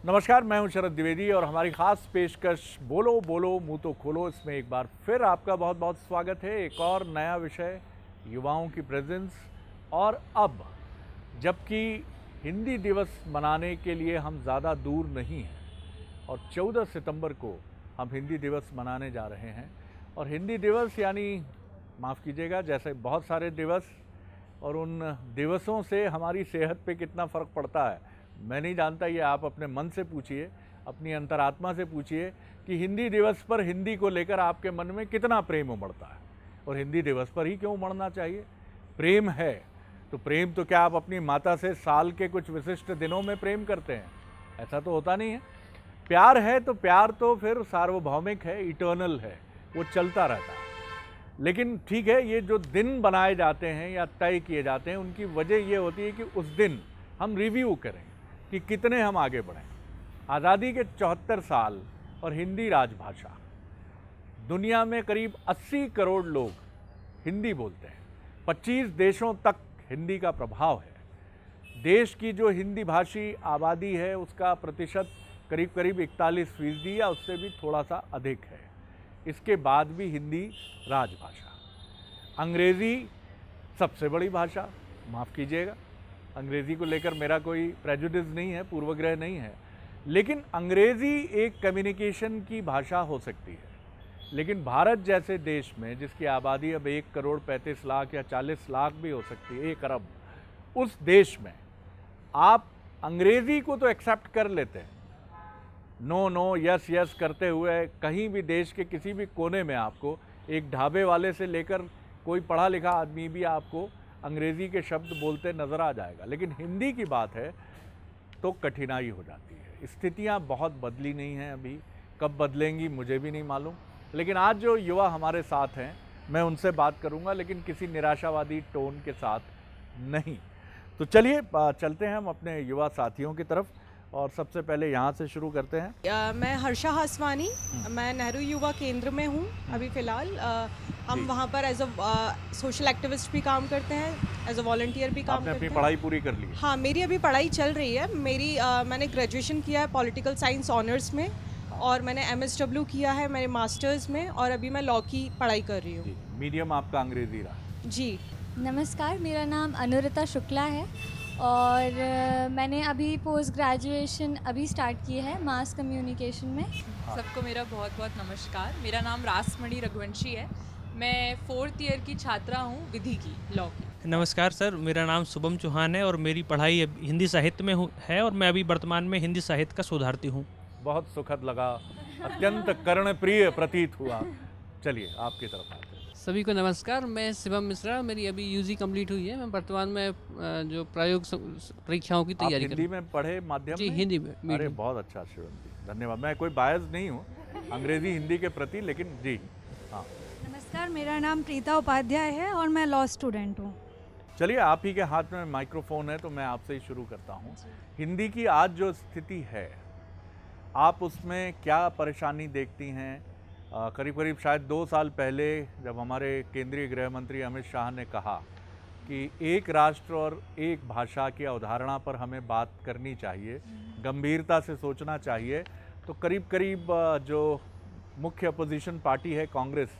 नमस्कार, मैं हूं शरद द्विवेदी और हमारी खास पेशकश बोलो बोलो मुंह तो खोलो। इसमें एक बार फिर आपका बहुत बहुत स्वागत है। एक और नया विषय, युवाओं की प्रेजेंस। और अब जबकि हिंदी दिवस मनाने के लिए हम ज़्यादा दूर नहीं हैं और 14 सितंबर को हम हिंदी दिवस मनाने जा रहे हैं। और हिंदी दिवस यानी, माफ़ कीजिएगा, जैसे बहुत सारे दिवस, और उन दिवसों से हमारी सेहत पे कितना फ़र्क पड़ता है मैं नहीं जानता। ये आप अपने मन से पूछिए, अपनी अंतरात्मा से पूछिए कि हिंदी दिवस पर हिंदी को लेकर आपके मन में कितना प्रेम उमड़ता है। और हिंदी दिवस पर ही क्यों उमड़ना चाहिए? प्रेम है तो प्रेम तो क्या आप अपनी माता से साल के कुछ विशिष्ट दिनों में प्रेम करते हैं? ऐसा तो होता नहीं है। प्यार है तो प्यार तो फिर सार्वभौमिक है, इटर्नल है, वो चलता रहता है। लेकिन ठीक है, ये जो दिन बनाए जाते हैं या तय किए जाते हैं, उनकी वजह ये होती है कि उस दिन हम रिव्यू करें कि कितने हम आगे बढ़ें। आज़ादी के 74 साल और हिंदी राजभाषा। दुनिया में करीब 80 करोड़ लोग हिंदी बोलते हैं। 25 देशों तक हिंदी का प्रभाव है। देश की जो हिंदी भाषी आबादी है उसका प्रतिशत करीब करीब 41% या उससे भी थोड़ा सा अधिक है। इसके बाद भी हिंदी राजभाषा। अंग्रेज़ी सबसे बड़ी भाषा, माफ़ कीजिएगा, अंग्रेज़ी को लेकर मेरा कोई प्रेजुडिस नहीं है, पूर्वग्रह नहीं है, लेकिन अंग्रेज़ी एक कम्युनिकेशन की भाषा हो सकती है। लेकिन भारत जैसे देश में, जिसकी आबादी अब 1 करोड़ 35 लाख या 40 लाख भी हो सकती है, 1 अरब, उस देश में आप अंग्रेज़ी को तो एक्सेप्ट कर लेते हैं, नो नो यस यस करते हुए कहीं भी देश के किसी भी कोने में आपको एक ढाबे वाले से लेकर कोई पढ़ा लिखा आदमी भी आपको अंग्रेज़ी के शब्द बोलते नज़र आ जाएगा। लेकिन हिंदी की बात है तो कठिनाई हो जाती है। स्थितियाँ बहुत बदली नहीं हैं अभी, कब बदलेंगी मुझे भी नहीं मालूम। लेकिन आज जो युवा हमारे साथ हैं, मैं उनसे बात करूंगा, लेकिन किसी निराशावादी टोन के साथ नहीं। तो चलिए चलते हैं हम अपने युवा साथियों की तरफ, और सबसे पहले यहाँ से शुरू करते हैं। मैं हर्षा हासवानी, मैं नेहरू युवा केंद्र में हूँ अभी फ़िलहाल। हम वहाँ पर एज अ सोशल एक्टिविस्ट भी काम करते हैं, एज अ वॉलंटियर भी काम आपने करते अपनी हैं। पढ़ाई पूरी कर ली है? हाँ, मेरी अभी पढ़ाई चल रही है। मैंने ग्रेजुएशन किया है पॉलिटिकल साइंस ऑनर्स में, और मैंने MSW किया है मेरे मास्टर्स में, और अभी मैं लॉ की पढ़ाई कर रही हूँ। मीडियम आपका अंग्रेज़ी रहा? जी। नमस्कार, मेरा नाम अनुरिता शुक्ला है और मैंने अभी पोस्ट ग्रेजुएशन अभी स्टार्ट की है मास कम्युनिकेशन में। सबको मेरा बहुत बहुत नमस्कार। मेरा नाम रासमणि रघुवंशी है। मैं 4th ईयर की छात्रा हूँ विधि की, लॉ की। नमस्कार सर, मेरा नाम शुभम चौहान है और मेरी पढ़ाई हिंदी साहित्य में है और मैं अभी वर्तमान में हिंदी साहित्य का शोधार्थी हूँ। बहुत सुखद लगा, अत्यंत कर्णप्रिय प्रतीत हुआ। चलिए आपकी तरफ आते हैं। सभी को नमस्कार, मैं शिवम मिश्रा, मेरी अभी UG कंप्लीट हुई है। मैं वर्तमान में जो प्रायोग परीक्षाओं की तैयारी कर हिंदी में पढ़े माध्यम जी, में? हिंदी में। अरे बहुत अच्छा शिवम जी, धन्यवाद। मैं कोई बायस नहीं हूँ अंग्रेज़ी हिंदी के प्रति, लेकिन जी हाँ। नमस्कार, मेरा नाम प्रीता उपाध्याय है और मैं लॉ स्टूडेंट हूँ। चलिए, आप ही के हाथ में माइक्रोफोन है तो मैं आपसे ही शुरू करता हूँ। हिंदी की आज जो स्थिति है, आप उसमें क्या परेशानी देखती हैं? करीब करीब शायद 2 साल पहले जब हमारे केंद्रीय गृह मंत्री अमित शाह ने कहा कि एक राष्ट्र और एक भाषा की अवधारणा पर हमें बात करनी चाहिए, गंभीरता से सोचना चाहिए, तो करीब करीब जो मुख्य अपोजिशन पार्टी है कांग्रेस,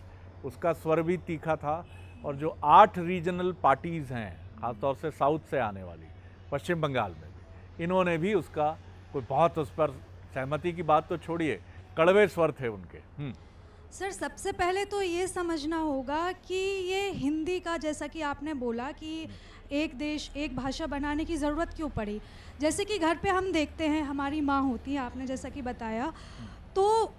उसका स्वर भी तीखा था। और जो 8 रीजनल पार्टीज़ हैं, ख़ासतौर से साउथ से आने वाली, पश्चिम बंगाल में भी, इन्होंने भी उसका कोई बहुत उस पर सहमति की बात तो छोड़िए, कड़वे स्वर थे उनके। सर, सबसे पहले तो ये समझना होगा कि ये हिंदी का, जैसा कि आपने बोला कि एक देश एक भाषा बनाने की ज़रूरत क्यों पड़ी। जैसे कि घर पे हम देखते हैं, हमारी माँ होती है, आपने जैसा कि बताया, तो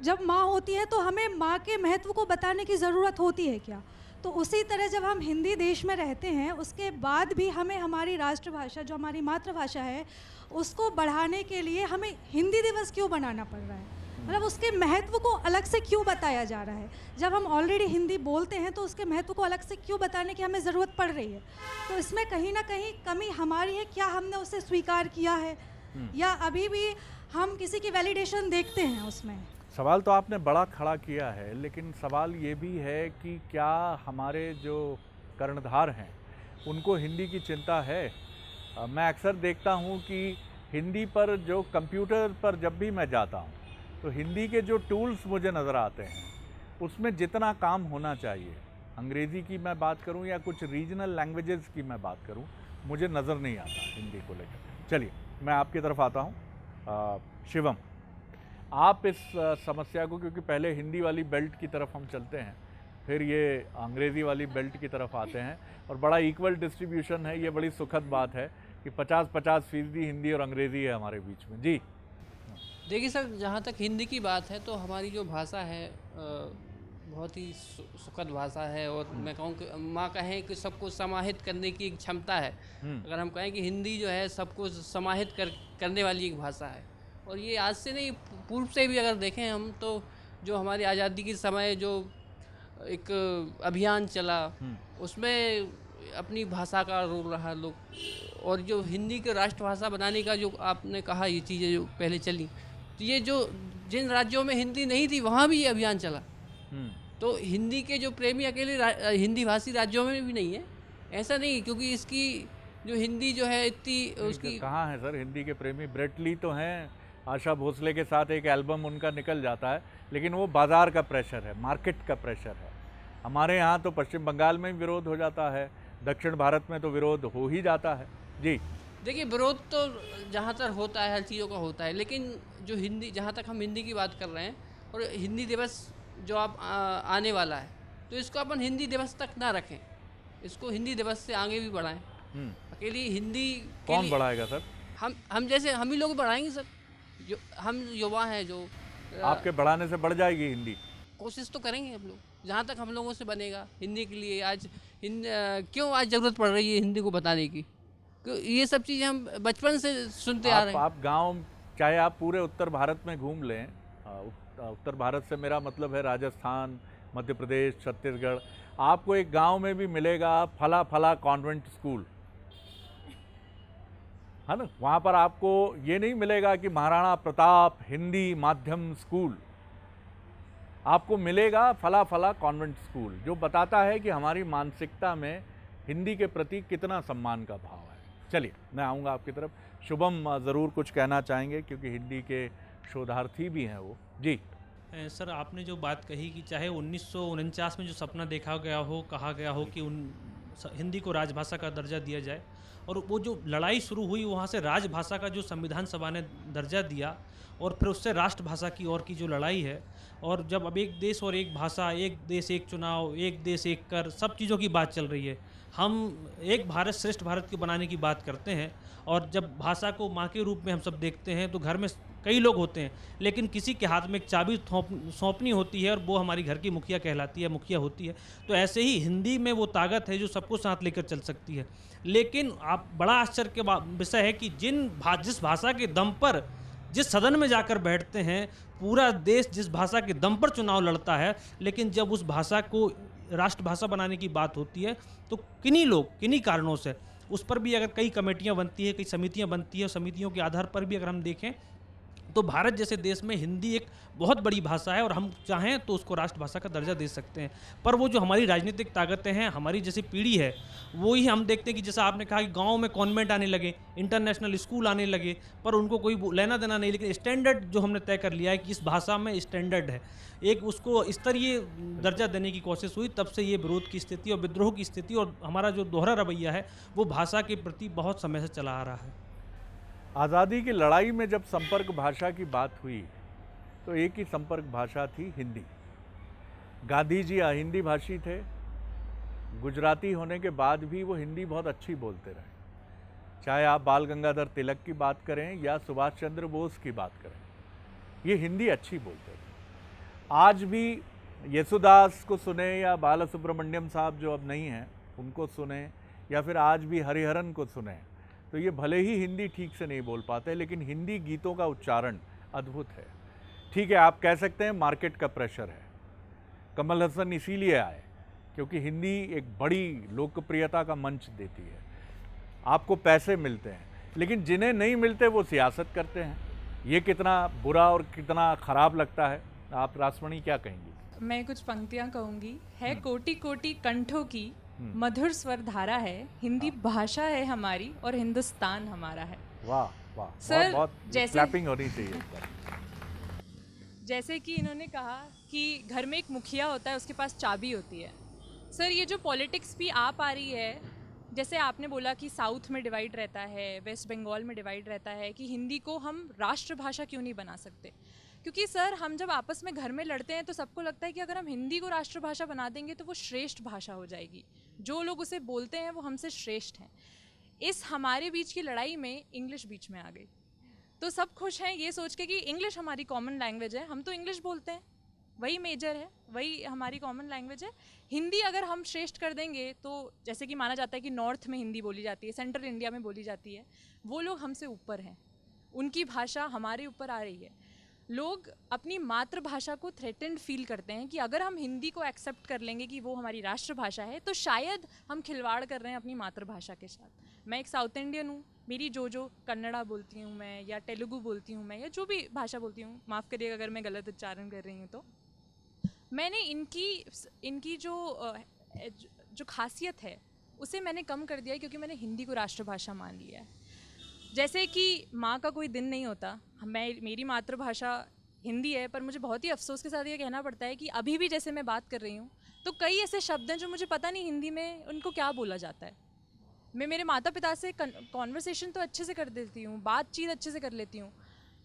जब माँ होती है तो हमें माँ के महत्व को बताने की ज़रूरत होती है क्या? तो उसी तरह जब हम हिंदी देश में रहते हैं, उसके बाद भी हमें हमारी राष्ट्रभाषा, जो हमारी मातृभाषा है, उसको बढ़ाने के लिए हमें हिंदी दिवस क्यों बनाना पड़ रहा है? मतलब उसके महत्व को अलग से क्यों बताया जा रहा है? जब हम ऑलरेडी हिंदी बोलते हैं तो उसके महत्व को अलग से क्यों बताने की हमें ज़रूरत पड़ रही है? तो इसमें कहीं ना कहीं कमी हमारी है। क्या हमने उसे स्वीकार किया है, या अभी भी हम किसी की वैलिडेशन देखते हैं उसमें? सवाल तो आपने बड़ा खड़ा किया है, लेकिन सवाल ये भी है कि क्या हमारे जो कर्णधार हैं उनको हिंदी की चिंता है? मैं अक्सर देखता हूँ कि हिंदी पर जो कंप्यूटर पर जब भी मैं जाता हूँ तो हिंदी के जो टूल्स मुझे नज़र आते हैं उसमें जितना काम होना चाहिए, अंग्रेज़ी की मैं बात करूँ या कुछ रीजनल लैंग्वेजेस की मैं बात करूँ, मुझे नज़र नहीं आता हिंदी को लेकर। चलिए मैं आपकी तरफ आता हूँ। शिवम, आप इस समस्या को, क्योंकि पहले हिंदी वाली बेल्ट की तरफ हम चलते हैं, फिर ये अंग्रेज़ी वाली बेल्ट की तरफ आते हैं और बड़ा इक्वल डिस्ट्रीब्यूशन है, ये बड़ी सुखद बात है कि 50-50% हिंदी और अंग्रेज़ी है हमारे बीच में। जी देखिए सर, जहाँ तक हिंदी की बात है तो हमारी जो भाषा है बहुत ही सुखद भाषा है और मैं कहूँ कि माँ कहें कि सबको समाहित करने की एक क्षमता है। अगर हम कहें कि हिंदी जो है सबको समाहित करने वाली एक भाषा है, और ये आज से नहीं पूर्व से भी अगर देखें हम तो जो हमारी आज़ादी के समय जो एक अभियान चला उसमें अपनी भाषा का रोल रहा लोग, और जो हिंदी को राष्ट्रभाषा बनाने का जो आपने कहा ये चीज़ें जो पहले चली, तो ये जो जिन राज्यों में हिंदी नहीं थी वहाँ भी ये अभियान चला। तो हिंदी के जो प्रेमी अकेले हिंदी भाषी राज्यों में भी नहीं है, ऐसा नहीं, क्योंकि इसकी जो हिंदी जो है इतनी उसकी कहाँ है सर हिंदी के प्रेमी? ब्रेट ली तो हैं, आशा भोसले के साथ एक एल्बम उनका निकल जाता है, लेकिन वो बाज़ार का प्रेशर है, मार्केट का प्रेशर है। हमारे यहाँ तो पश्चिम बंगाल में विरोध हो जाता है, दक्षिण भारत में तो विरोध हो ही जाता है। जी देखिए, विरोध तो जहाँ तक होता है हर चीज़ों का होता है, लेकिन जो हिंदी, जहाँ तक हम हिंदी की बात कर रहे हैं और हिंदी दिवस जो आप आने वाला है, तो इसको अपन हिंदी दिवस तक ना रखें, इसको हिंदी दिवस से आगे भी बढ़ाएं। अकेली हिंदी कौन बढ़ाएगा सर? हम जैसे हम ही लोग बढ़ाएंगे सर, जो हम युवा हैं जो आपके बढ़ाने से बढ़ जाएगी हिंदी? कोशिश तो करेंगे हम लोग, जहाँ तक हम लोगों से बनेगा हिंदी के लिए। आज क्यों आज ज़रूरत पड़ रही है हिंदी को बताने की? ये सब चीज़ें हम बचपन से सुनते आ रहे हैं। आप गांव, चाहे आप पूरे उत्तर भारत में घूम लें, उत्तर भारत से मेरा मतलब है राजस्थान, मध्य प्रदेश, छत्तीसगढ़, आपको एक गांव में भी मिलेगा फला फला कॉन्वेंट स्कूल, है ना? वहाँ पर आपको ये नहीं मिलेगा कि महाराणा प्रताप हिंदी माध्यम स्कूल, आपको मिलेगा फला फला कॉन्वेंट स्कूल, जो बताता है कि हमारी मानसिकता में हिंदी के प्रति कितना सम्मान का भाव है। चलिए मैं आऊँगा आपकी तरफ। शुभम ज़रूर कुछ कहना चाहेंगे क्योंकि हिंदी के शोधार्थी भी हैं वो। जी सर, आपने जो बात कही कि चाहे 1949 में जो सपना देखा गया हो, कहा गया हो कि हिंदी को राजभाषा का दर्जा दिया जाए, और वो जो लड़ाई शुरू हुई वहाँ से राजभाषा का जो संविधान सभा ने दर्जा दिया और फिर उससे राष्ट्रभाषा की ओर की जो लड़ाई है, और जब अब एक देश और एक भाषा, एक देश एक चुनाव, एक देश एक कर, सब चीज़ों की बात चल रही है, हम एक भारत श्रेष्ठ भारत के बनाने की बात करते हैं, और जब भाषा को माँ के रूप में हम सब देखते हैं तो घर में कई लोग होते हैं, लेकिन किसी के हाथ में एक चाबी सौंपनी होती है और वो हमारी घर की मुखिया कहलाती है, मुखिया होती है। तो ऐसे ही हिंदी में वो ताकत है जो सबको साथ लेकर चल सकती है। लेकिन आप बड़ा आश्चर्य का विषय है कि जिस भाषा के दम पर, जिस सदन में जाकर बैठते हैं, पूरा देश जिस भाषा के दम पर चुनाव लड़ता है, लेकिन जब उस भाषा को राष्ट्रभाषा बनाने की बात होती है तो किन्हीं कारणों से उस पर भी अगर कई कमेटियां बनती है, कई समितियां बनती है, समितियों के आधार पर भी अगर हम देखें तो भारत जैसे देश में हिंदी एक बहुत बड़ी भाषा है और हम चाहें तो उसको राष्ट्रभाषा का दर्जा दे सकते हैं। पर वो जो हमारी राजनीतिक ताकतें हैं, हमारी जैसी पीढ़ी है, वो ही हम देखते हैं कि जैसा आपने कहा कि गांव में कॉन्वेंट आने लगे, इंटरनेशनल स्कूल आने लगे, पर उनको कोई लेना देना नहीं। लेकिन स्टैंडर्ड जो हमने तय कर लिया है कि इस भाषा में स्टैंडर्ड है, एक उसको स्तरीय दर्जा देने की कोशिश हुई, तब से ये विरोध की स्थिति और विद्रोह की स्थिति और हमारा जो दोहरा रवैया है वो भाषा के प्रति बहुत समय से चला आ रहा है। आज़ादी की लड़ाई में जब संपर्क भाषा की बात हुई तो एक ही संपर्क भाषा थी हिंदी। गांधी जी अहिंदी भाषी थे, गुजराती होने के बाद भी वो हिंदी बहुत अच्छी बोलते रहे। चाहे आप बाल गंगाधर तिलक की बात करें या सुभाष चंद्र बोस की बात करें, ये हिंदी अच्छी बोलते थे। आज भी येसुदास को सुने या बाला सुब्रमण्यम साहब जो अब नहीं हैं उनको सुने, या फिर आज भी हरिहरन को सुने, तो ये भले ही हिंदी ठीक से नहीं बोल पाते, लेकिन हिंदी गीतों का उच्चारण अद्भुत है। ठीक है, आप कह सकते हैं मार्केट का प्रेशर है। कमल हसन इसीलिए आए क्योंकि हिंदी एक बड़ी लोकप्रियता का मंच देती है, आपको पैसे मिलते हैं, लेकिन जिन्हें नहीं मिलते वो सियासत करते हैं। ये कितना बुरा और कितना खराब लगता है। आप रासमणी क्या कहेंगी? मैं कुछ पंक्तियाँ कहूँगी। है कोटि कोटि कंठों की मधुर स्वर धारा है, हिंदी भाषा है हमारी और हिंदुस्तान हमारा है। वाह वाह, सर, बहुत बहुत जैसे- क्लैपिंग होनी चाहिए इस पर। जैसे कि इन्होंने कहा कि घर में एक मुखिया होता है, उसके पास चाबी होती है। सर, ये जो पॉलिटिक्स भी आ रही है, जैसे आपने बोला कि साउथ में डिवाइड रहता है, वेस्ट बंगाल में डिवाइड रहता है, कि हिंदी को हम राष्ट्रभाषा क्यों नहीं बना सकते। क्योंकि सर, हम जब आपस में घर में लड़ते हैं तो सबको लगता है कि अगर हम हिंदी को राष्ट्रभाषा बना देंगे तो वो श्रेष्ठ भाषा हो जाएगी, जो लोग उसे बोलते हैं वो हमसे श्रेष्ठ हैं। इस हमारे बीच की लड़ाई में इंग्लिश बीच में आ गई, तो सब खुश हैं ये सोच के कि इंग्लिश हमारी कॉमन लैंग्वेज है, हम तो इंग्लिश बोलते हैं, वही मेजर है, वही हमारी कॉमन लैंग्वेज है। हिंदी अगर हम श्रेष्ठ कर देंगे तो जैसे कि माना जाता है कि नॉर्थ में हिंदी बोली जाती है, सेंट्रल इंडिया में बोली जाती है, वो लोग हमसे ऊपर हैं, उनकी भाषा हमारे ऊपर आ रही है। लोग अपनी मातृभाषा को थ्रेटेंड फील करते हैं कि अगर हम हिंदी को एक्सेप्ट कर लेंगे कि वो हमारी राष्ट्रभाषा है तो शायद हम खिलवाड़ कर रहे हैं अपनी मातृभाषा के साथ। मैं एक साउथ इंडियन हूँ, मेरी जो कन्नड़ा बोलती हूँ मैं, या तेलुगु बोलती हूँ मैं, या जो भी भाषा बोलती हूँ, माफ़ करिएगा अगर मैं गलत उच्चारण कर रही हूँ, तो मैंने इनकी जो खासियत है उसे मैंने कम कर दिया है, क्योंकि मैंने हिंदी को राष्ट्रभाषा मान लिया है। जैसे कि माँ का कोई दिन नहीं होता, मेरी मातृभाषा हिंदी है, पर मुझे बहुत ही अफसोस के साथ ये कहना पड़ता है कि अभी भी जैसे मैं बात कर रही हूँ तो कई ऐसे शब्द हैं जो मुझे पता नहीं हिंदी में उनको क्या बोला जाता है। मैं मेरे माता पिता से कॉन्वर्सेशन तो अच्छे से कर देती हूँ, बातचीत अच्छे से कर लेती हूँ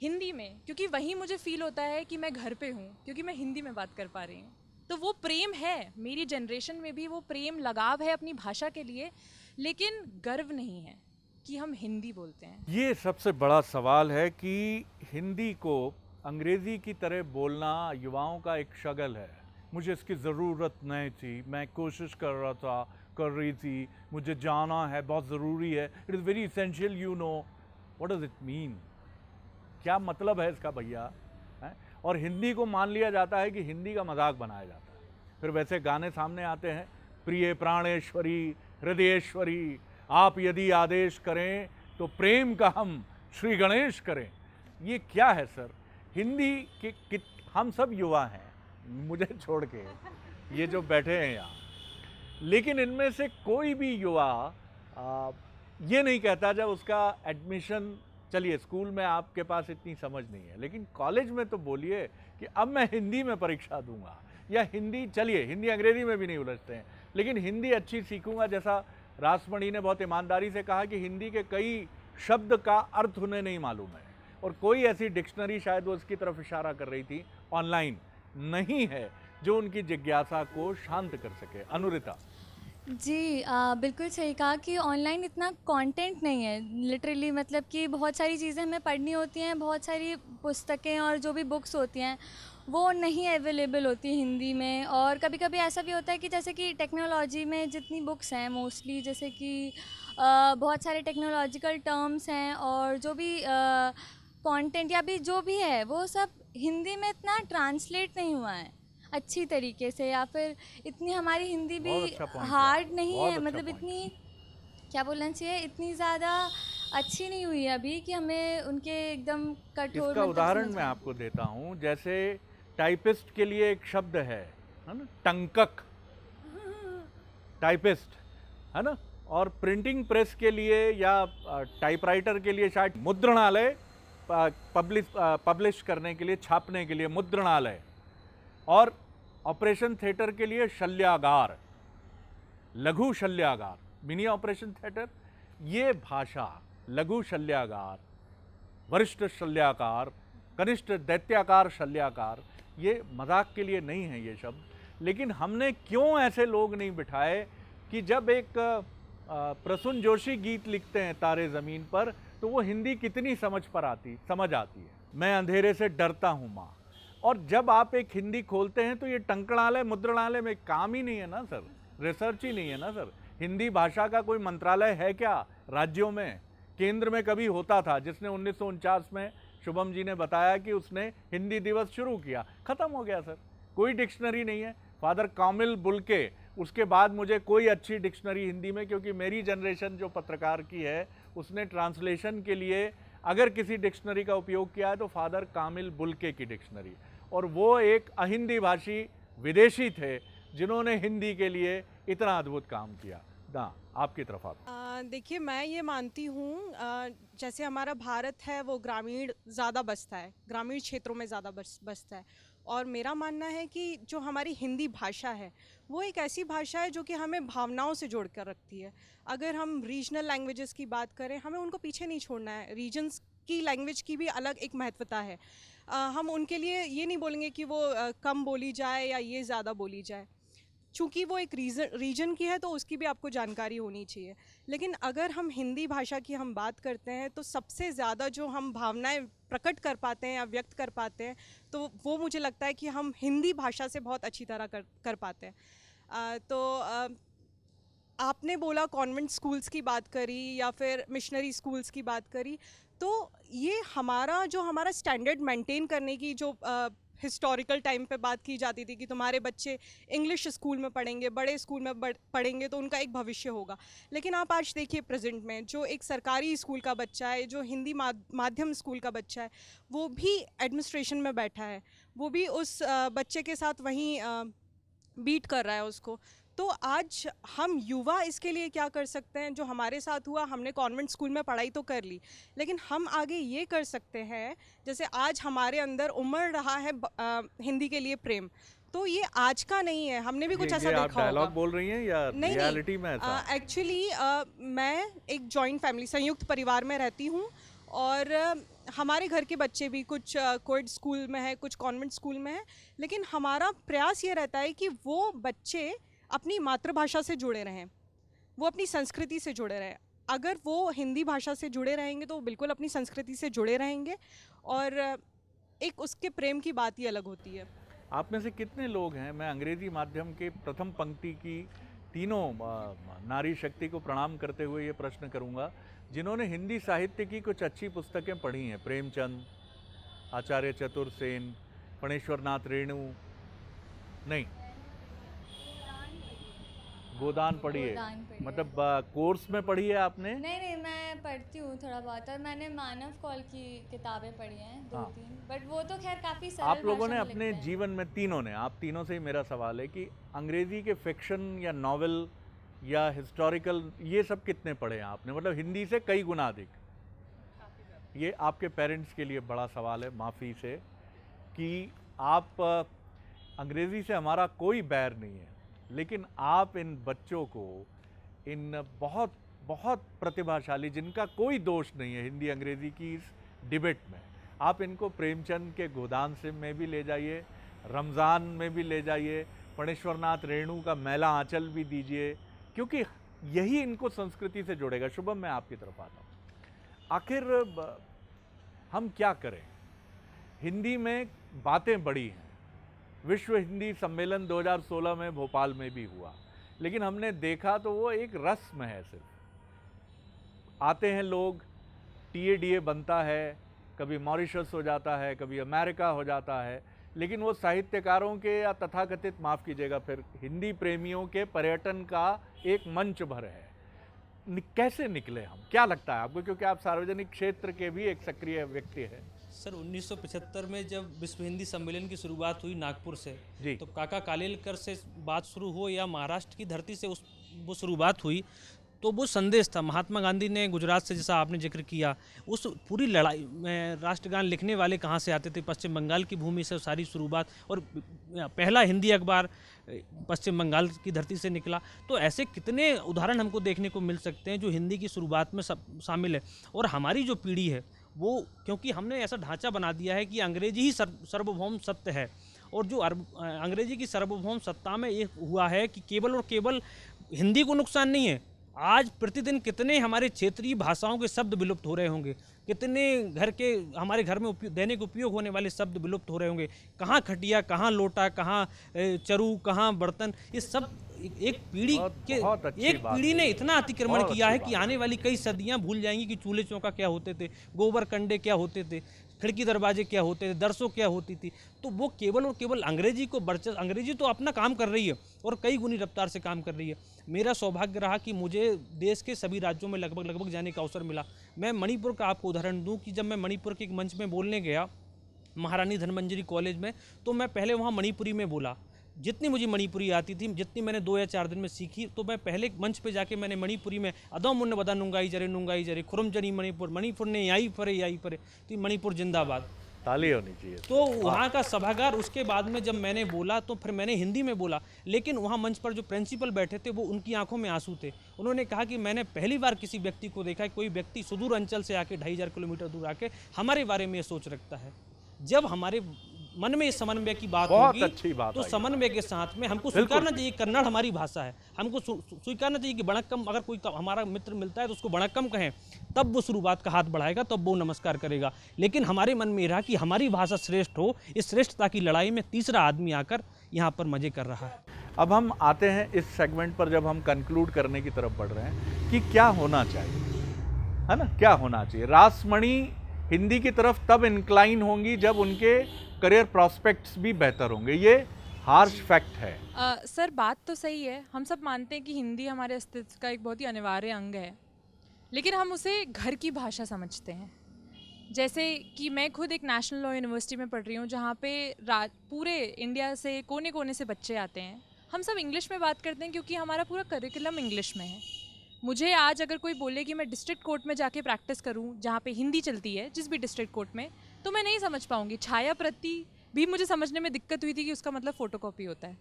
हिंदी में, क्योंकि वहीं मुझे फील होता है कि मैं घर पे हूँ, क्योंकि मैं हिंदी में बात कर पा रही हूँ। तो वो प्रेम है, मेरी जनरेशन में भी वो प्रेम लगाव है अपनी भाषा के लिए, लेकिन गर्व नहीं है कि हम हिंदी बोलते हैं। ये सबसे बड़ा सवाल है कि हिंदी को अंग्रेज़ी की तरह बोलना युवाओं का एक शगल है। मुझे इसकी ज़रूरत नहीं थी, मैं कोशिश कर रही थी, मुझे जाना है, बहुत ज़रूरी है, it is very essential, you know what does it mean, क्या मतलब है इसका भैया, है? और हिंदी को मान लिया जाता है कि हिंदी का मजाक बनाया जाता है। फिर वैसे गाने सामने आते हैं, प्रिय प्राणेश्वरी हृदयेश्वरी, आप यदि आदेश करें तो प्रेम का हम श्री गणेश करें। ये क्या है सर? हिंदी के हम सब युवा हैं, मुझे छोड़ के, ये जो बैठे हैं यहाँ, लेकिन इनमें से कोई भी युवा ये नहीं कहता जब उसका एडमिशन, चलिए स्कूल में आपके पास इतनी समझ नहीं है, लेकिन कॉलेज में तो बोलिए कि अब मैं हिंदी में परीक्षा दूंगा, या हिंदी, चलिए हिंदी अंग्रेजी में भी नहीं उलझते हैं, लेकिन हिंदी अच्छी सीखूंगा। जैसा रासमणि ने बहुत ईमानदारी से कहा कि हिंदी के कई शब्द का अर्थ उन्हें नहीं मालूम है, और कोई ऐसी डिक्शनरी, शायद वो इसकी तरफ इशारा कर रही थी, ऑनलाइन नहीं है जो उनकी जिज्ञासा को शांत कर सके। अनुरिता जी, बिल्कुल सही कहा कि ऑनलाइन इतना कंटेंट नहीं है लिटरली, मतलब कि बहुत सारी चीज़ें हमें पढ़नी होती हैं, बहुत सारी पुस्तकें और जो भी बुक्स होती हैं वो नहीं अवेलेबल होती हिंदी में। और कभी कभी ऐसा भी होता है कि जैसे कि टेक्नोलॉजी में जितनी बुक्स हैं मोस्टली, जैसे कि बहुत सारे टेक्नोलॉजिकल टर्म्स हैं और जो भी कंटेंट या भी जो भी है वो सब हिंदी में इतना ट्रांसलेट नहीं हुआ है अच्छी तरीके से, या फिर इतनी हमारी हिंदी भी हार्ड नहीं है, मतलब इतनी, क्या बोलना चाहिए, इतनी ज़्यादा अच्छी नहीं हुई है अभी कि हमें उनके एकदम कठोर। इसका उदाहरण मैं आपको देता हूँ, जैसे टाइपिस्ट के लिए एक शब्द है ना, टंकक, टाइपिस्ट, है ना, और प्रिंटिंग प्रेस के लिए या टाइपराइटर के लिए शायद मुद्रणालय, पब्लिश करने के लिए, छापने के लिए मुद्रणालय, और ऑपरेशन थिएटर के लिए शल्यागार, लघु शल्यागार, मिनी ऑपरेशन थिएटर। ये भाषा लघु शल्यागार, वरिष्ठ शल्याकार, कनिष्ठ दैत्याकार शल्याकार, ये मजाक के लिए नहीं है ये शब्द। लेकिन हमने क्यों ऐसे लोग नहीं बिठाए कि जब एक प्रसून जोशी गीत लिखते हैं तारे ज़मीन पर, तो वो हिंदी कितनी समझ आती है। मैं अंधेरे से डरता हूँ माँ, और जब आप एक हिंदी खोलते हैं तो ये टंकणालय मुद्रणालय में काम ही नहीं है ना सर, रिसर्च ही नहीं है ना सर। हिंदी भाषा का कोई मंत्रालय है क्या राज्यों में? केंद्र में कभी होता था, जिसने 1949 में शुभम जी ने बताया कि उसने हिंदी दिवस शुरू किया, ख़त्म हो गया सर, कोई डिक्शनरी नहीं है। फादर कामिल बुल्के, उसके बाद मुझे कोई अच्छी डिक्शनरी हिंदी में, क्योंकि मेरी जनरेशन जो पत्रकार की है उसने ट्रांसलेशन के लिए अगर किसी डिक्शनरी का उपयोग किया है तो फादर कामिल बुल्के की डिक्शनरी, और वो एक अहिंदी भाषी विदेशी थे जिन्होंने हिंदी के लिए इतना अद्भुत काम किया। ना आपकी तरफ आप। देखिए, मैं ये मानती हूँ, जैसे हमारा भारत है वो ग्रामीण ज़्यादा बसता है, ग्रामीण क्षेत्रों में ज़्यादा बसता है। और मेरा मानना है कि जो हमारी हिंदी भाषा है वो एक ऐसी भाषा है जो कि हमें भावनाओं से जोड़ कर रखती है। अगर हम रीजनल लैंग्वेजेस की बात करें, हमें उनको पीछे नहीं छोड़ना है। रीजन्स की लैंग्वेज की भी अलग एक महत्वता है। हम उनके लिए ये नहीं बोलेंगे कि वो कम बोली जाए या ये ज़्यादा बोली जाए। चूँकि वो एक रीजन की है तो उसकी भी आपको जानकारी होनी चाहिए। लेकिन अगर हम हिंदी भाषा की हम बात करते हैं तो सबसे ज़्यादा जो हम भावनाएं प्रकट कर पाते हैं या व्यक्त कर पाते हैं, तो वो मुझे लगता है कि हम हिंदी भाषा से बहुत अच्छी तरह कर पाते हैं। आपने बोला कॉन्वेंट स्कूल्स की बात करी या फिर मिशनरी स्कूल्स की बात करी, तो ये हमारा स्टैंडर्ड मेंटेन करने की जो हिस्टोरिकल टाइम पे बात की जाती थी कि तुम्हारे बच्चे इंग्लिश स्कूल में पढ़ेंगे, बड़े स्कूल में पढ़ेंगे तो उनका एक भविष्य होगा। लेकिन आप आज देखिए प्रेजेंट में जो एक सरकारी स्कूल का बच्चा है, जो हिंदी माध्यम स्कूल का बच्चा है, वो भी एडमिनिस्ट्रेशन में बैठा है, वो भी उस बच्चे के साथ वहीं बीट कर रहा है उसको। तो आज हम युवा इसके लिए क्या कर सकते हैं? जो हमारे साथ हुआ, हमने कॉन्वेंट स्कूल में पढ़ाई तो कर ली, लेकिन हम आगे ये कर सकते हैं, जैसे आज हमारे अंदर उमड़ रहा है हिंदी के लिए प्रेम, तो ये आज का नहीं है, हमने भी कुछ ऐसा देखा होगा। डायलॉग बोल रही हैं या नहीं, रियलिटी में ऐसा? एक्चुअली मैं एक जॉइंट फैमिली, संयुक्त परिवार में रहती हूँ, और हमारे घर के बच्चे भी कुछ कोएड स्कूल में है, कुछ कॉन्वेंट स्कूल में है। लेकिन हमारा प्रयास ये रहता है कि वो बच्चे अपनी मातृभाषा से जुड़े रहें, वो अपनी संस्कृति से जुड़े रहें। अगर वो हिंदी भाषा से जुड़े रहेंगे तो बिल्कुल अपनी संस्कृति से जुड़े रहेंगे, और एक उसके प्रेम की बात ही अलग होती है। आप में से कितने लोग हैं, मैं अंग्रेजी माध्यम के प्रथम पंक्ति की तीनों नारी शक्ति को प्रणाम करते हुए ये प्रश्न करूंगा, जिन्होंने हिंदी साहित्य की कुछ अच्छी पुस्तकें पढ़ी हैं? प्रेमचंद, आचार्य चतुर्सेन, फणेश्वरनाथ रेणु? नहीं, गोदान पढ़ी है, मतलब कोर्स में पढ़ी है आपने? नहीं, मैं पढ़ती हूँ थोड़ा बहुत, और मैंने मानव कौल की किताबें पढ़ी हैं 2-3, बट वो तो खैर काफ़ी सरल आप लोगों ने भाषा में अपने लिखते हैं। जीवन में, तीनों ने, आप तीनों से ही मेरा सवाल है कि अंग्रेजी के फिक्शन या नॉवेल या हिस्टोरिकल, ये सब कितने पढ़े हैं आपने? मतलब हिंदी से कई गुना अधिक। ये आपके पेरेंट्स के लिए बड़ा सवाल है, माफ़ी से, कि आप, अंग्रेज़ी से हमारा कोई बैर नहीं है, लेकिन आप इन बच्चों को, इन बहुत बहुत प्रतिभाशाली, जिनका कोई दोष नहीं है हिंदी अंग्रेज़ी की इस डिबेट में, आप इनको प्रेमचंद के गोदान से में भी ले जाइए, रमज़ान में भी ले जाइए, फणेश्वरनाथ रेणु का मैला आंचल भी दीजिए, क्योंकि यही इनको संस्कृति से जोड़ेगा। शुभम, मैं आपकी तरफ आता हूँ। आखिर हम क्या करें? हिंदी में बातें बड़ी हैं, विश्व हिंदी सम्मेलन 2016 में भोपाल में भी हुआ, लेकिन हमने देखा तो वो एक रस्म है। सिर्फ आते हैं लोग, टीए बनता है, कभी मॉरिशस हो जाता है, कभी अमेरिका हो जाता है, लेकिन वो साहित्यकारों के या तथाकथित, माफ़ कीजिएगा, फिर हिंदी प्रेमियों के पर्यटन का एक मंच भर है। कैसे निकले हम? क्या लगता है आपको, क्योंकि आप सार्वजनिक क्षेत्र के भी एक सक्रिय व्यक्ति हैं? सर 1975 में जब विश्व हिंदी सम्मेलन की शुरुआत हुई नागपुर से जी, तो काका कालेलकर से बात शुरू हो या महाराष्ट्र की धरती से वो शुरुआत हुई, तो वो संदेश था। महात्मा गांधी ने गुजरात से, जैसा आपने जिक्र किया, उस पूरी लड़ाई में राष्ट्रगान लिखने वाले कहाँ से आते थे? पश्चिम बंगाल की भूमि से सारी शुरुआत, और पहला हिंदी अखबार पश्चिम बंगाल की धरती से निकला। तो ऐसे कितने उदाहरण हमको देखने को मिल सकते हैं जो हिंदी की शुरुआत में शामिल है। और हमारी जो पीढ़ी है वो, क्योंकि हमने ऐसा ढांचा बना दिया है कि अंग्रेजी ही सार्वभौम सत्य है, और जो अंग्रेजी की सार्वभौम सत्ता में ये हुआ है कि केवल और केवल हिंदी को नुकसान नहीं है। आज प्रतिदिन कितने हमारे क्षेत्रीय भाषाओं के शब्द विलुप्त हो रहे होंगे, कितने हमारे घर में दैनिक उपयोग होने वाले शब्द विलुप्त हो रहे होंगे। कहाँ खटिया, कहाँ लोटा, कहाँ चरू, कहाँ बर्तन, ये सब एक पीढ़ी ने इतना अतिक्रमण किया है कि आने वाली कई सदियां भूल जाएंगी कि चूल्हे चौका क्या होते थे, गोबर कंडे क्या होते थे, खिड़की दरवाजे क्या होते थे, दरसों क्या होती थी। तो वो केवल और केवल अंग्रेजी तो अपना काम कर रही है और कई गुनी रफ्तार से काम कर रही है। मेरा सौभाग्य रहा कि मुझे देश के सभी राज्यों में लगभग जाने का अवसर मिला। मैं मणिपुर का आपको उदाहरण दूं कि जब मैं मणिपुर के एक मंच में बोलने गया, महारानी धनमंजरी कॉलेज में, तो मैं पहले वहाँ मणिपुरी में बोला, जितनी मुझे मणिपुरी आती थी, जितनी मैंने 2 या 4 दिन में सीखी, तो मैं पहले मंच पे जाके मैंने मणिपुरी में अदौ मुन्ने बदा नुंगाई जरे खुरम जनी मणिपुर ने याई परे तो मणिपुर जिंदाबाद, ताली होनी चाहिए। तो वहाँ का सभागार, उसके बाद में जब मैंने बोला तो फिर मैंने हिंदी में बोला, लेकिन वहाँ मंच पर जो प्रिंसिपल बैठे थे वो उनकी आंखों में आंसू थे। उन्होंने कहा कि मैंने पहली बार किसी व्यक्ति को देखा है, कोई व्यक्ति सुदूर अंचल से आके 2500 किलोमीटर दूर आके हमारे बारे में ये सोच रखता है। जब हमारे मन में इस समन्वय की बात बहुत होगी अच्छी बात तो आई। समन्वय के साथ में हमको स्वीकारना चाहिए, कन्नड़ हमारी भाषा है, हमको स्वीकारना चाहिए कि बणक्कम, अगर कोई हमारा मित्र मिलता है तो उसको बणक्कम कहें, तब वो शुरुआत का हाथ बढ़ाएगा, तब वो नमस्कार करेगा। लेकिन हमारे मन में रहा कि हमारी भाषा श्रेष्ठ हो, इस श्रेष्ठता की लड़ाई में तीसरा आदमी आकर यहाँ पर मजे कर रहा है। अब हम आते हैं इस सेगमेंट पर, जब हम कंक्लूड करने की तरफ बढ़ रहे हैं कि क्या होना चाहिए, है ना, क्या होना चाहिए। रासमणी हिंदी की तरफ तब इंक्लाइन होंगी जब उनके करियर प्रॉस्पेक्ट्स भी बेहतर होंगे, ये हार्श फैक्ट है। सर बात तो सही है, हम सब मानते हैं कि हिंदी हमारे अस्तित्व का एक बहुत ही अनिवार्य अंग है, लेकिन हम उसे घर की भाषा समझते हैं। जैसे कि मैं खुद एक नेशनल लॉ यूनिवर्सिटी में पढ़ रही हूँ, जहाँ पे पूरे इंडिया से कोने कोने से बच्चे आते हैं। हम सब इंग्लिश में बात करते हैं क्योंकि हमारा पूरा करिकुलम इंग्लिश में है। मुझे आज अगर कोई बोले कि मैं डिस्ट्रिक्ट कोर्ट में जाके प्रैक्टिस करूं जहाँ पे हिंदी चलती है, जिस भी डिस्ट्रिक्ट कोर्ट में, तो मैं नहीं समझ पाऊंगी। छाया प्रति भी मुझे समझने में दिक्कत हुई थी कि उसका मतलब फोटोकॉपी होता है।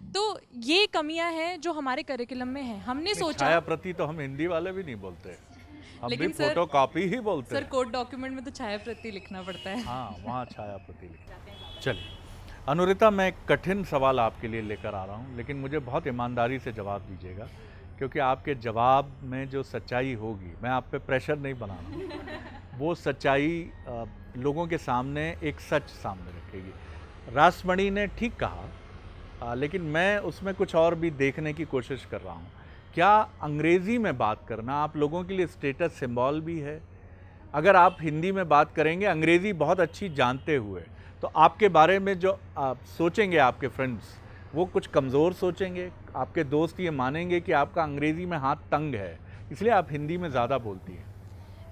तो ये कमियां हैं जो हमारे करिकुलम में है। हमने सोचा छाया प्रति तो हम हिंदी वाले भी नहीं बोलते, हम भी लेकिन सर- फोटोकॉपी ही बोलते सर हैं। कोर्ट डॉक्यूमेंट में तो छाया प्रति लिखना पड़ता है। हाँ, वहाँ छाया प्रति लिखते। चलिए अनुरिता, मैं एक कठिन सवाल आपके लिए लेकर आ रहा हूँ, लेकिन मुझे बहुत ईमानदारी से जवाब दीजिएगा, क्योंकि आपके जवाब में जो सच्चाई होगी, मैं आप पे प्रेशर नहीं बना रहा हूँ, वो सच्चाई लोगों के सामने एक सच सामने रखेगी। रासमणी ने ठीक कहा, लेकिन मैं उसमें कुछ और भी देखने की कोशिश कर रहा हूँ। क्या अंग्रेज़ी में बात करना आप लोगों के लिए स्टेटस सिंबल भी है? अगर आप हिंदी में बात करेंगे अंग्रेज़ी बहुत अच्छी जानते हुए, तो आपके बारे में जो आप सोचेंगे आपके फ्रेंड्स, वो कुछ कमज़ोर सोचेंगे। आपके दोस्त ये मानेंगे कि आपका अंग्रेज़ी में हाथ तंग है, इसलिए आप हिंदी में ज़्यादा बोलती हैं।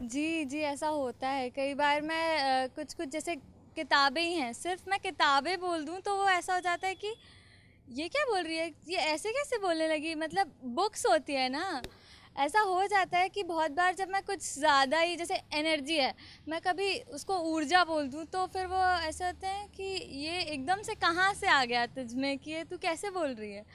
जी ऐसा होता है कई बार। मैं कुछ जैसे किताबें ही हैं, सिर्फ मैं किताबें बोल दूं तो वो ऐसा हो जाता है कि ये क्या बोल रही है, ये ऐसे कैसे बोलने लगी, मतलब बुक्स होती है ना, ऐसा हो जाता है कि बहुत बार जब मैं कुछ ज़्यादा ही, जैसे एनर्जी है, मैं कभी उसको ऊर्जा बोल दूं तो फिर वो ऐसा होता है कि ये एकदम से कहाँ से आ गया तुझ में, कि ये तू कैसे बोल रही है।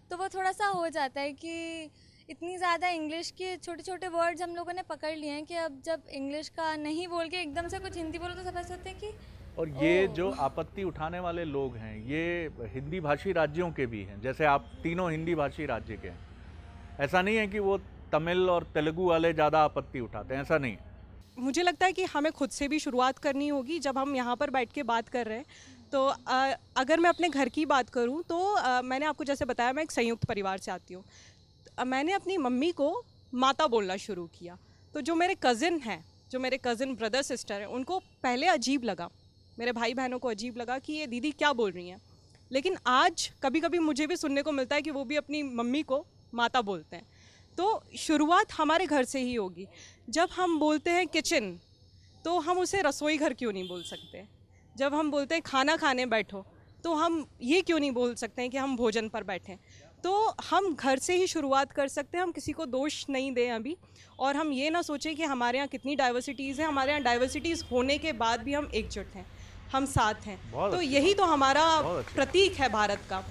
तो वो थोड़ा सा हो जाता है कि इतनी ज़्यादा इंग्लिश के छोटे छोटे वर्ड्स हम लोगों ने पकड़ लिए हैं कि अब जब इंग्लिश का नहीं बोल के एकदम से कुछ हिंदी बोलो तो समझ सकते हैं कि। और ये जो आपत्ति उठाने वाले लोग हैं, ये हिंदी भाषी राज्यों के भी हैं, जैसे आप तीनों हिंदी भाषी राज्य के हैं। ऐसा नहीं है कि वो तमिल और तेलुगु वाले ज़्यादा आपत्ति उठाते हैं, ऐसा नहीं। मुझे लगता है कि हमें खुद से भी शुरुआत करनी होगी। जब हम यहाँ पर बैठ के बात कर रहे हैं तो अगर मैं अपने घर की बात करूँ तो मैंने आपको जैसे बताया, मैं एक संयुक्त परिवार से आती हूँ। मैंने अपनी मम्मी को माता बोलना शुरू किया, तो जो मेरे कज़िन हैं, जो मेरे कज़िन ब्रदर सिस्टर हैं, उनको पहले अजीब लगा, मेरे भाई बहनों को अजीब लगा कि ये दीदी क्या बोल रही हैं। लेकिन आज कभी कभी मुझे भी सुनने को मिलता है कि वो भी अपनी मम्मी को माता बोलते हैं। तो शुरुआत हमारे घर से ही होगी। जब हम बोलते हैं किचन, तो हम उसे रसोई घर क्यों नहीं बोल सकते? जब हम बोलते हैं खाना खाने बैठो, तो हम ये क्यों नहीं बोल सकते हैं कि हम भोजन पर बैठें? तो हम घर से ही शुरुआत कर सकते हैं। हम किसी को दोष नहीं दें अभी, और हम ये ना सोचें कि हमारे यहाँ कितनी डाइवर्सिटीज़ हैं। हमारे यहाँ डाइवर्सिटीज़ होने के बाद भी हम एकजुट हैं, हम साथ हैं। तो यही तो हमारा प्रतीक है भारत का।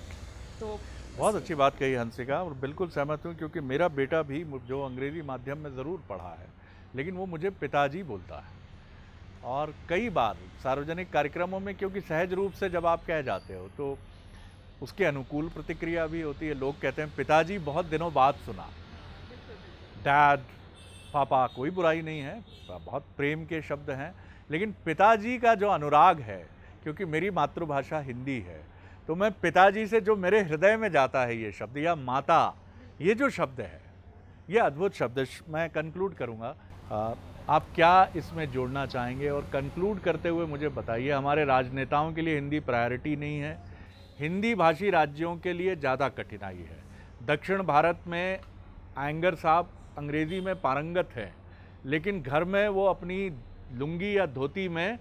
तो बहुत अच्छी बात कही हंसिका, और बिल्कुल सहमत हूँ, क्योंकि मेरा बेटा भी जो अंग्रेज़ी माध्यम में ज़रूर पढ़ा है, लेकिन वो मुझे पिताजी बोलता है। और कई बार सार्वजनिक कार्यक्रमों में, क्योंकि सहज रूप से जब आप कह जाते हो तो उसके अनुकूल प्रतिक्रिया भी होती है। लोग कहते हैं पिताजी बहुत दिनों बाद सुना। डैड, पापा, कोई बुराई नहीं है, बहुत प्रेम के शब्द हैं, लेकिन पिताजी का जो अनुराग है, क्योंकि मेरी मातृभाषा हिंदी है, तो मैं पिताजी से जो मेरे हृदय में जाता है ये शब्द, या माता, ये जो शब्द है, ये अद्भुत शब्द। मैं कंक्लूड करूँगा, आप क्या इसमें जोड़ना चाहेंगे? और कंक्लूड करते हुए मुझे बताइए, हमारे राजनेताओं के लिए हिंदी प्रायोरिटी नहीं है, हिंदी भाषी राज्यों के लिए ज़्यादा कठिनाई है। दक्षिण भारत में आयंगर साहब अंग्रेज़ी में पारंगत हैं, लेकिन घर में वो अपनी लुंगी या धोती में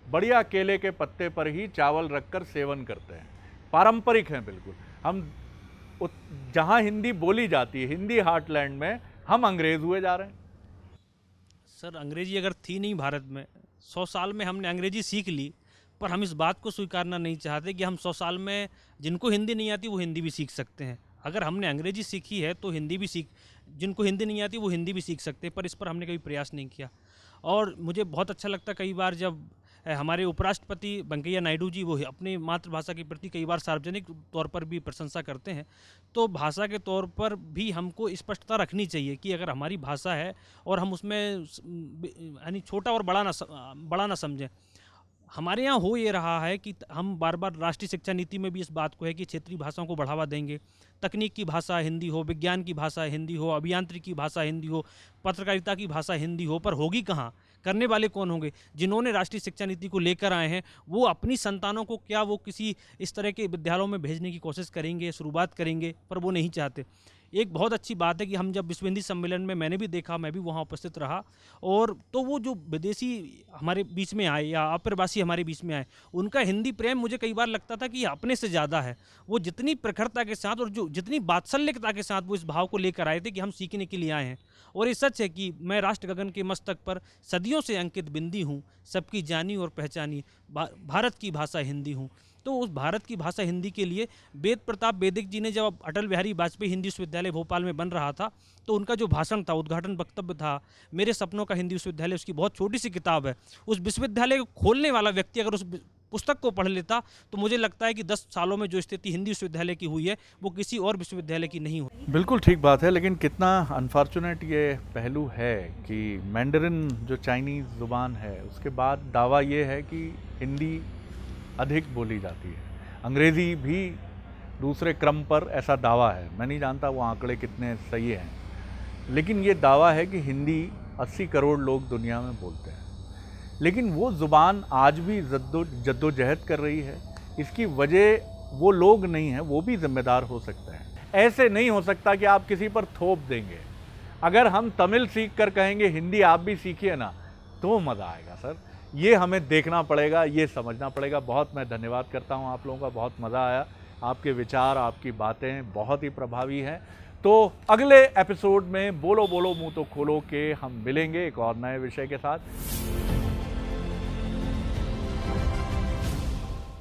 बढ़िया केले के पत्ते पर ही चावल रखकर सेवन करते हैं। पारंपरिक हैं बिल्कुल। हम जहाँ हिंदी बोली जाती है, हिंदी हार्टलैंड में, हम अंग्रेज़ हुए जा रहे हैं। सर अंग्रेजी अगर थी नहीं भारत में, 100 साल में हमने अंग्रेजी सीख ली, पर हम इस बात को स्वीकारना नहीं चाहते कि हम 100 साल में जिनको हिंदी नहीं आती वो हिंदी भी सीख सकते हैं। अगर हमने अंग्रेजी सीखी है तो हिंदी भी जिनको हिंदी नहीं आती वो हिंदी भी सीख सकते हैं, पर इस पर हमने कभी प्रयास नहीं किया। और मुझे बहुत अच्छा लगता कई बार जब हमारे उपराष्ट्रपति वेंकैया नायडू जी वो अपनी मातृभाषा के प्रति कई बार सार्वजनिक तौर पर भी प्रशंसा करते हैं, तो भाषा के तौर पर भी हमको स्पष्टता रखनी चाहिए कि अगर हमारी भाषा है और हम उसमें यानी छोटा और बड़ा ना समझें। हमारे यहाँ हो ये रहा है कि हम बार बार राष्ट्रीय शिक्षा नीति में भी इस बात को है कि क्षेत्रीय भाषाओं को बढ़ावा देंगे, तकनीक की भाषा हिंदी हो, विज्ञान की भाषा हिंदी हो, अभियांत्रिकी की भाषा हिंदी हो, पत्रकारिता की भाषा हिंदी हो, पर होगी कहाँ? करने वाले कौन होंगे? जिन्होंने राष्ट्रीय शिक्षा नीति को लेकर आए हैं वो अपनी संतानों को क्या वो किसी इस तरह के विद्यालयों में भेजने की कोशिश करेंगे, शुरुआत करेंगे, पर वो नहीं चाहते। एक बहुत अच्छी बात है कि हम जब विश्व हिंदी सम्मेलन में मैंने भी देखा, मैं भी वहाँ उपस्थित रहा, और तो वो जो विदेशी हमारे बीच में आए या अप्रवासी हमारे बीच में आए, उनका हिंदी प्रेम मुझे कई बार लगता था कि ये अपने से ज़्यादा है। वो जितनी प्रखरता के साथ और जो जितनी वात्सल्यता के साथ वो इस भाव को लेकर आए थे कि हम सीखने के लिए आए हैं। और ये सच है कि मैं राष्ट्र गगन के मस्तक पर सदियों से अंकित बिंदी हूँ, सबकी जानी और पहचानी भारत की भाषा हिंदी हूँ। तो उस भारत की भाषा हिंदी के लिए वेद प्रताप वेदिक जी ने जब अटल बिहारी वाजपेयी हिंदी विश्वविद्यालय भोपाल में बन रहा था, तो उनका जो भाषण था, उद्घाटन वक्तव्य था, मेरे सपनों का हिंदी विश्वविद्यालय, उसकी बहुत छोटी सी किताब है। उस विश्वविद्यालय को खोलने वाला व्यक्ति अगर उस पुस्तक को पढ़ लेता तो मुझे लगता है कि 10 सालों में जो स्थिति हिंदी विश्वविद्यालय की हुई है वो किसी और विश्वविद्यालय की नहीं हुई। बिल्कुल ठीक बात है, लेकिन कितना अनफॉर्चुनेट ये पहलू है कि मैंडरिन जो चाइनीज़ ज़ुबान है उसके बाद दावा ये है कि हिंदी अधिक बोली जाती है, अंग्रेज़ी भी दूसरे क्रम पर, ऐसा दावा है। मैं नहीं जानता वो आंकड़े कितने सही हैं, लेकिन ये दावा है कि हिंदी 80 करोड़ लोग दुनिया में बोलते हैं। लेकिन वो ज़ुबान आज भी जद्दोजहद कर रही है। इसकी वजह वो लोग नहीं हैं, वो भी जिम्मेदार हो सकते हैं। ऐसे नहीं हो सकता कि आप किसी पर थोप देंगे। अगर हम तमिल सीख कर कहेंगे हिंदी आप भी सीखिए ना, तो मज़ा आएगा सर। ये हमें देखना पड़ेगा, ये समझना पड़ेगा। बहुत मैं धन्यवाद करता हूँ आप लोगों का, बहुत मज़ा आया। आपके विचार, आपकी बातें बहुत ही प्रभावी हैं। तो अगले एपिसोड में बोलो बोलो मुँह तो खोलो के हम मिलेंगे एक और नए विषय के साथ।